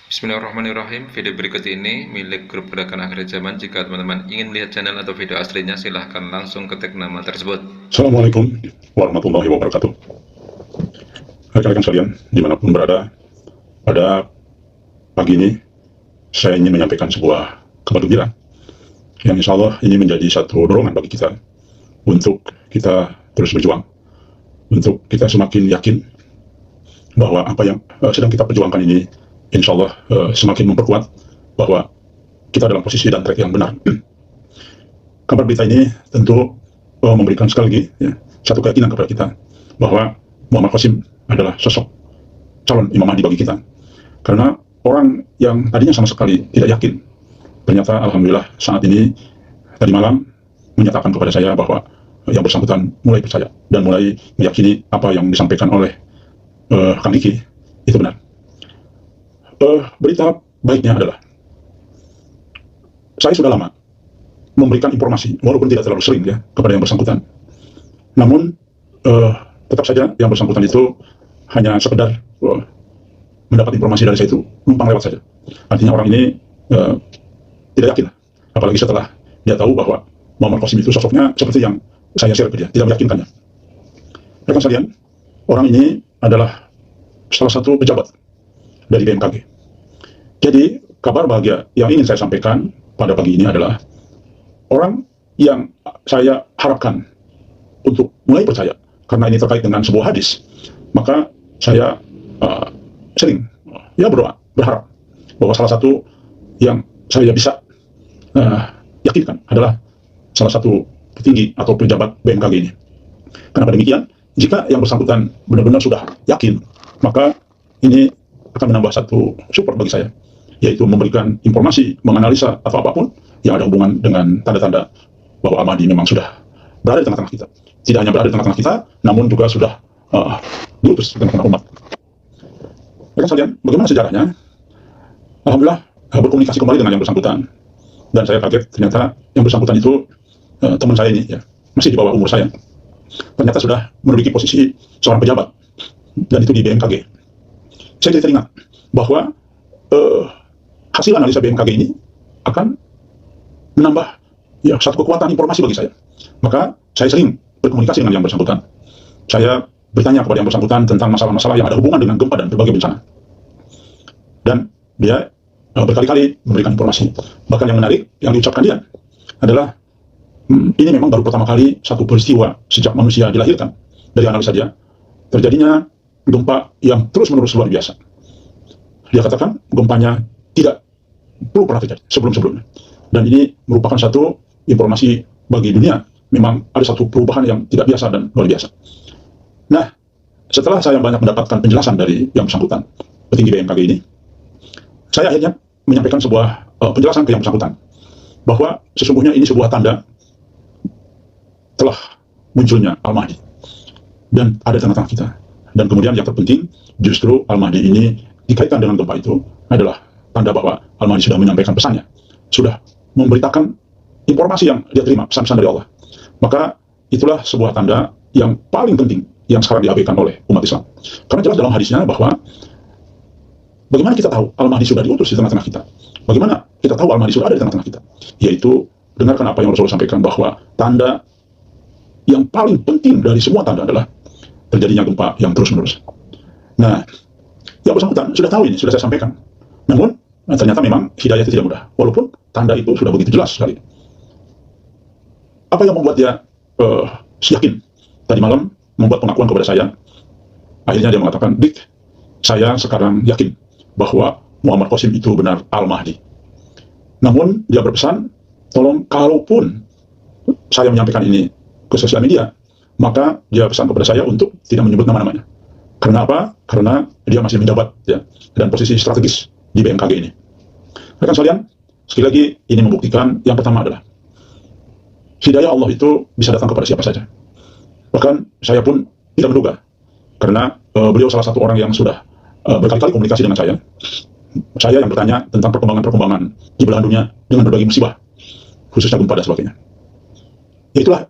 Bismillahirrahmanirrahim. Video berikut ini milik grup Gerakan Akhir Zaman. Jika teman-teman ingin melihat channel atau video aslinya, silahkan langsung ketik nama tersebut. Assalamualaikum warahmatullahi wabarakatuh. Rekan-rekan sekalian, dimanapun berada, pada pagi ini saya ingin menyampaikan sebuah kabar gembira yang insya Allah ini menjadi satu dorongan bagi kita untuk kita terus berjuang, untuk kita semakin yakin bahwa apa yang sedang kita perjuangkan ini insya Allah semakin memperkuat bahwa kita dalam posisi dan track yang benar. Kabar berita ini tentu memberikan sekali lagi ya, satu keyakinan kepada kita bahwa Muhammad Qasim adalah sosok calon Imam Mahdi bagi kita. Karena orang yang tadinya sama sekali tidak yakin, ternyata alhamdulillah saat ini tadi malam menyatakan kepada saya bahwa yang bersangkutan mulai percaya dan mulai meyakini apa yang disampaikan oleh Kang Diki itu benar. Berita baiknya adalah saya sudah lama memberikan informasi walaupun tidak terlalu sering ya kepada yang bersangkutan. Namun tetap saja yang bersangkutan itu hanya sekedar mendapat informasi dari saya itu numpang lewat saja. Artinya orang ini tidak yakin, apalagi setelah dia tahu bahwa Muhammad Qasim itu sosoknya seperti yang saya share ke dia, tidak meyakinkannya. Rekan sekalian, orang ini adalah salah satu pejabat dari BMKG. Jadi kabar bahagia yang ingin saya sampaikan pada pagi ini adalah orang yang saya harapkan untuk mulai percaya, karena ini terkait dengan sebuah hadis, maka saya sering berdoa, berharap bahwa salah satu yang saya bisa yakinkan adalah salah satu petinggi atau pejabat BMKG ini. Kenapa demikian? Jika yang bersangkutan benar-benar sudah yakin, maka ini akan menambah satu support bagi saya, yaitu memberikan informasi, menganalisa atau apapun yang ada hubungan dengan tanda-tanda bahwa Al-Mahdi memang sudah berada di tengah-tengah kita. Tidak hanya berada di tengah-tengah kita, namun juga sudah diutus di tengah-tengah umat. Rekan sekalian, bagaimana sejarahnya? Alhamdulillah berkomunikasi kembali dengan yang bersangkutan, dan saya kaget ternyata yang bersangkutan itu teman saya ini ya, masih di bawah umur saya. Ternyata sudah menduduki posisi seorang pejabat, dan itu di BMKG. Saya jadi teringat bahwa hasil analisa BMKG ini akan menambah ya satu kekuatan informasi bagi saya. Maka saya sering berkomunikasi dengan yang bersangkutan. Saya bertanya kepada yang bersangkutan tentang masalah-masalah yang ada hubungan dengan gempa dan berbagai bencana. Dan dia berkali-kali memberikan informasi. Bahkan yang menarik yang diucapkan dia adalah ini memang baru pertama kali satu peristiwa sejak manusia dilahirkan, dari analisa dia, terjadinya gempa yang terus-menerus luar biasa. Dia katakan gempanya tidak perlu pernah terjadi sebelum-sebelumnya. Dan ini merupakan satu informasi bagi dunia. Memang ada satu perubahan yang tidak biasa dan luar biasa. Nah, setelah saya banyak mendapatkan penjelasan dari yang bersangkutan, petinggi BMKG ini, saya akhirnya menyampaikan sebuah penjelasan ke yang bersangkutan, bahwa sesungguhnya ini sebuah tanda telah munculnya Al-Mahdi dan ada di tengah-tengah kita. Dan kemudian yang terpenting, justru Al-Mahdi ini dikaitkan dengan gempa itu adalah tanda bahwa Al-Mahdi sudah menyampaikan pesannya, sudah memberitakan informasi yang dia terima, pesan-pesan dari Allah. Maka itulah sebuah tanda yang paling penting yang sekarang diabaikan oleh umat Islam. Karena jelas dalam hadisnya bahwa bagaimana kita tahu Al-Mahdi sudah diutus di tengah-tengah kita? Bagaimana kita tahu Al-Mahdi sudah ada di tengah-tengah kita? Yaitu dengarkan apa yang Rasulullah sampaikan, bahwa tanda yang paling penting dari semua tanda adalah terjadinya gempa yang terus-menerus. Nah, yang bersangkutan sudah tahu ini, sudah saya sampaikan. Namun, ternyata memang hidayah itu tidak mudah. Walaupun tanda itu sudah begitu jelas sekali. Apa yang membuat dia yakin? Tadi malam membuat pengakuan kepada saya. Akhirnya dia mengatakan, Dik, saya sekarang yakin bahwa Muhammad Qasim itu benar Al-Mahdi. Namun, dia berpesan, tolong kalaupun saya menyampaikan ini ke sosial media, maka dia pesan kepada saya untuk tidak menyebut nama-namanya. Karena apa? Karena dia masih menjabat ya, dan posisi strategis di BMKG ini. Rekan sekalian, sekali lagi ini membuktikan yang pertama adalah hidayah Allah itu bisa datang kepada siapa saja. Bahkan saya pun tidak menduga, karena beliau salah satu orang yang sudah berkali-kali komunikasi dengan saya. Saya yang bertanya tentang perkembangan-perkembangan di belahan dunia dengan berbagai musibah, khususnya gempa dan sebagainya. Itulah,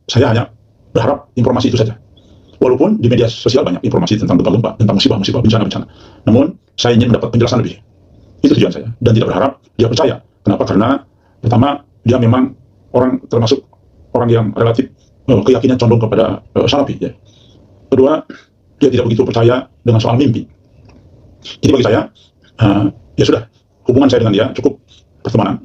saya hanya berharap informasi itu saja. Walaupun di media sosial banyak informasi tentang gempa-gempa, tentang musibah-musibah, bencana-bencana. Namun, saya ingin mendapat penjelasan lebih. Itu tujuan saya, dan tidak berharap dia percaya. Kenapa? Karena pertama, dia memang termasuk orang yang relatif keyakinan condong kepada Salafi, ya. Kedua, dia tidak begitu percaya dengan soal mimpi. Jadi bagi saya, ya sudah, hubungan saya dengan dia cukup pertemanan,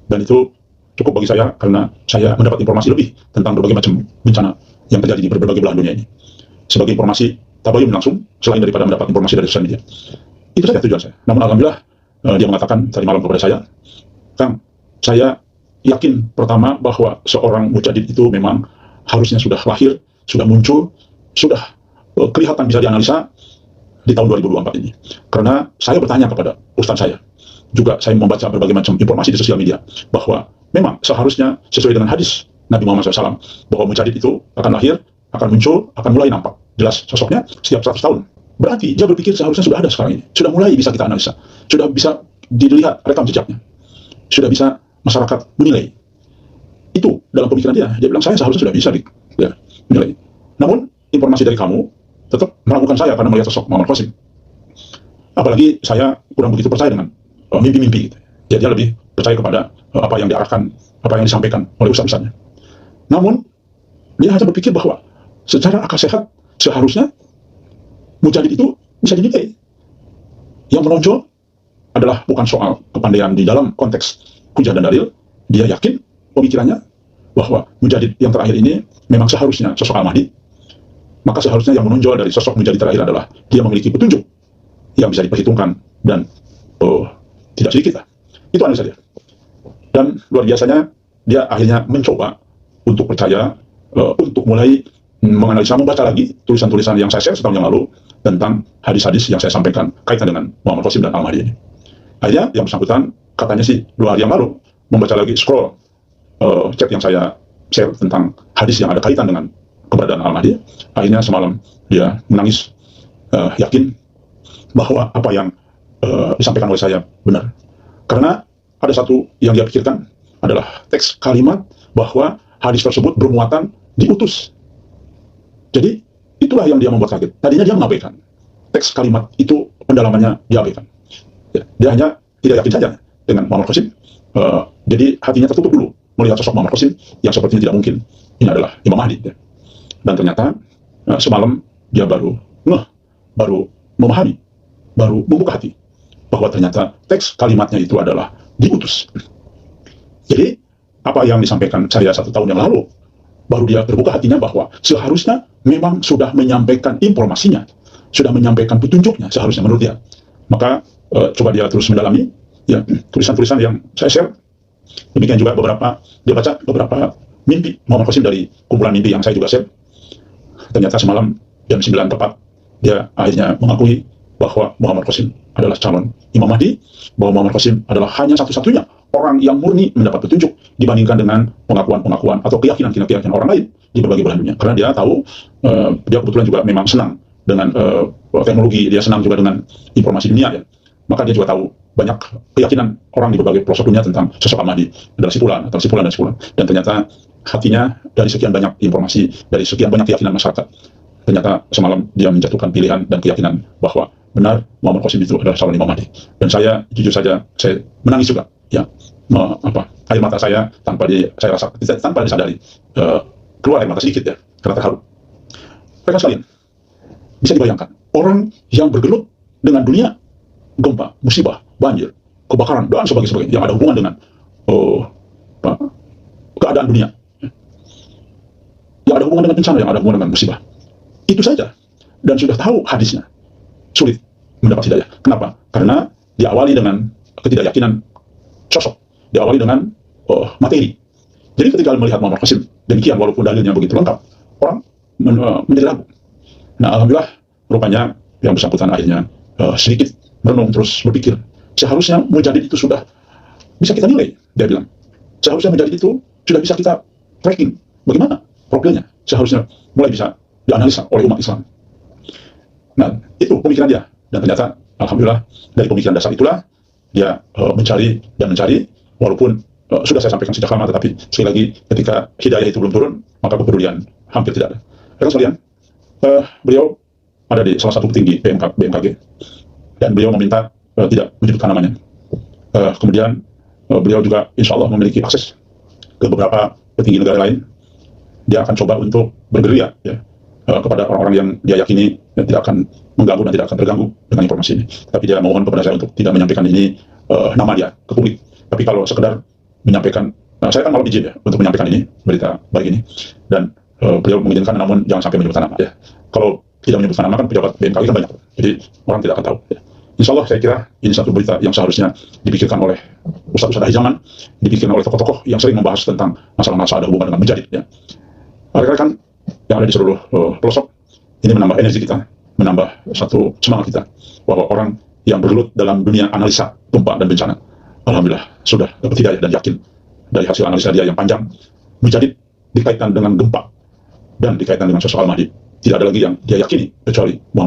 dan itu cukup bagi saya karena saya mendapat informasi lebih tentang berbagai macam bencana yang terjadi di berbagai belahan dunia ini. Sebagai informasi tabayun langsung, selain daripada mendapat informasi dari sosial media. Itu saja tujuan saya. Namun alhamdulillah, dia mengatakan tadi malam kepada saya, Kang, saya yakin pertama bahwa seorang mujadid itu memang harusnya sudah lahir, sudah muncul, sudah kelihatan bisa dianalisa di tahun 2024 ini. Karena saya bertanya kepada ustaz saya, juga saya membaca berbagai macam informasi di sosial media, bahwa memang seharusnya sesuai dengan hadis Nabi Muhammad SAW, bahwa mujadid itu akan lahir, akan muncul, akan mulai nampak jelas sosoknya setiap 100 tahun. Berarti dia berpikir seharusnya sudah ada sekarang ini, sudah mulai bisa kita analisa, sudah bisa dilihat rekam jejaknya, sudah bisa masyarakat menilai. Itu dalam pemikiran dia bilang saya seharusnya sudah bisa menilai. Namun informasi dari kamu tetap meragukan saya karena melihat sosok Muhammad Qasim. Apalagi saya kurang begitu percaya dengan mimpi-mimpi gitu. Ya, dia lebih percaya kepada apa yang diarahkan, apa yang disampaikan oleh ustaz-ustaznya. Namun dia hanya berpikir bahwa secara akal sehat seharusnya mujadid itu bisa dinilai. Yang menonjol adalah bukan soal kepandaian di dalam konteks hujah dan dalil. Dia yakin pemikirannya bahwa mujadid yang terakhir ini memang seharusnya sosok Al-Mahdi. Maka seharusnya yang menonjol dari sosok mujadid terakhir adalah dia memiliki petunjuk yang bisa diperhitungkan dan tidak sedikit lah. Itu analisa dia. Dan luar biasanya dia akhirnya mencoba untuk percaya, untuk mulai menganalisa, membaca lagi tulisan-tulisan yang saya share setahun yang lalu tentang hadis-hadis yang saya sampaikan kaitan dengan Muhammad Qasim dan Al-Mahdi ini. Akhirnya yang bersangkutan katanya sih 2 hari yang lalu membaca lagi scroll chat yang saya share tentang hadis yang ada kaitan dengan keberadaan Al-Mahdi. Akhirnya semalam dia menangis, yakin bahwa apa yang disampaikan oleh saya benar. Karena ada satu yang dia pikirkan adalah teks kalimat bahwa hadis tersebut bermuatan diutus. Jadi itulah yang dia membuat kaget. Tadinya dia mengabaikan teks kalimat itu, pendalamannya dia abaikan. Ya, dia hanya tidak yakin saja dengan Muhammad Qasim. Jadi hatinya tertutup dulu melihat sosok Muhammad Qasim yang sepertinya tidak mungkin ini adalah Imam Mahdi. Ya. Dan ternyata semalam dia baru memahami, baru membuka hati bahwa ternyata teks kalimatnya itu adalah diutus. Jadi apa yang disampaikan saya 1 tahun yang lalu, baru dia terbuka hatinya bahwa seharusnya memang sudah menyampaikan informasinya, sudah menyampaikan petunjuknya seharusnya menurut dia. Maka coba dia terus mendalami ya tulisan-tulisan yang saya share. Demikian juga dia baca beberapa mimpi Muhammad Qasim dari kumpulan mimpi yang saya juga share. Ternyata semalam jam 9 tepat dia akhirnya mengakui bahwa Muhammad Qasim adalah calon Imam Mahdi, bahwa Muhammad Qasim adalah hanya satu-satunya orang yang murni mendapat petunjuk dibandingkan dengan pengakuan-pengakuan atau keyakinan orang lain di berbagai belahan dunia. Karena dia tahu, dia kebetulan juga memang senang dengan teknologi, dia senang juga dengan informasi dunia ya. Maka dia juga tahu banyak keyakinan orang di berbagai pelosok dunia tentang sosok Al-Mahdi adalah sipulan. Dan ternyata hatinya dari sekian banyak informasi, dari sekian banyak keyakinan masyarakat, ternyata semalam dia menjatuhkan pilihan dan keyakinan bahwa benar Muhammad Qasim itu adalah calon Imam Mahdi. Dan saya jujur saja saya menangis juga ya, air mata saya tanpa disadari keluar air mata sedikit ya karena terharu. Rekan sekalian, bisa dibayangkan orang yang bergelut dengan dunia, gempa, musibah, banjir, kebakaran dan sebagainya yang ada hubungan dengan keadaan dunia, yang ada hubungan dengan bencana, yang ada hubungan dengan musibah, itu saja dan sudah tahu hadisnya, sulit mendapat hidayah. Kenapa? Karena diawali dengan ketidakyakinan sosok, diawali dengan materi. Jadi ketika melihat Muhammad Qasim demikian, walaupun dalilnya begitu lengkap, orang menjadi ragu. Nah, alhamdulillah, rupanya yang bersangkutan akhirnya sedikit merenung terus berpikir, seharusnya mujadid itu sudah bisa kita nilai. Dia bilang, seharusnya mujadid itu sudah bisa kita tracking bagaimana profilnya, seharusnya mulai bisa dianalisa oleh umat Islam. Nah, itu pemikiran dia. Dan ternyata, alhamdulillah, dari pemikiran dasar itulah dia mencari, walaupun sudah saya sampaikan sejak lama, tetapi sekali lagi ketika hidayah itu belum turun, maka kepedulian hampir tidak ada. Rekan sekalian, beliau ada di salah satu petinggi BMKG, dan beliau meminta tidak menyebutkan namanya. Kemudian beliau juga insya Allah memiliki akses ke beberapa petinggi negara lain. Dia akan coba untuk bergerilya ya, kepada orang-orang yang dia yakini tidak akan mengganggu dan tidak akan terganggu dengan informasi ini. Tapi dia mohon kepada saya untuk tidak menyampaikan ini nama dia ke publik. Tapi kalau sekedar menyampaikan, saya kan malah izin ya untuk menyampaikan ini berita baik ini, dan beliau mengizinkan, namun jangan sampai menyebutkan nama ya. Kalau tidak menyebutkan nama kan pejabat BMKG kan banyak, jadi orang tidak akan tahu ya. Insya Allah saya kira ini satu berita yang seharusnya dipikirkan oleh ustadz-ustadz akhir zaman, dipikirkan oleh tokoh-tokoh yang sering membahas tentang masalah-masalah ada hubungan dengan menjadi ya. Rekan-rekan yang ada di seluruh pelosok, ini menambah energi kita, menambah satu semangat kita, bahwa orang yang bergelut dalam dunia analisa gempa dan bencana, alhamdulillah sudah dapat hidayah dan yakin dari hasil analisa dia yang panjang. Menjadi dikaitkan dengan gempa dan dikaitkan dengan sosok Al-Mahdi, tidak ada lagi yang dia yakini kecuali Muhammad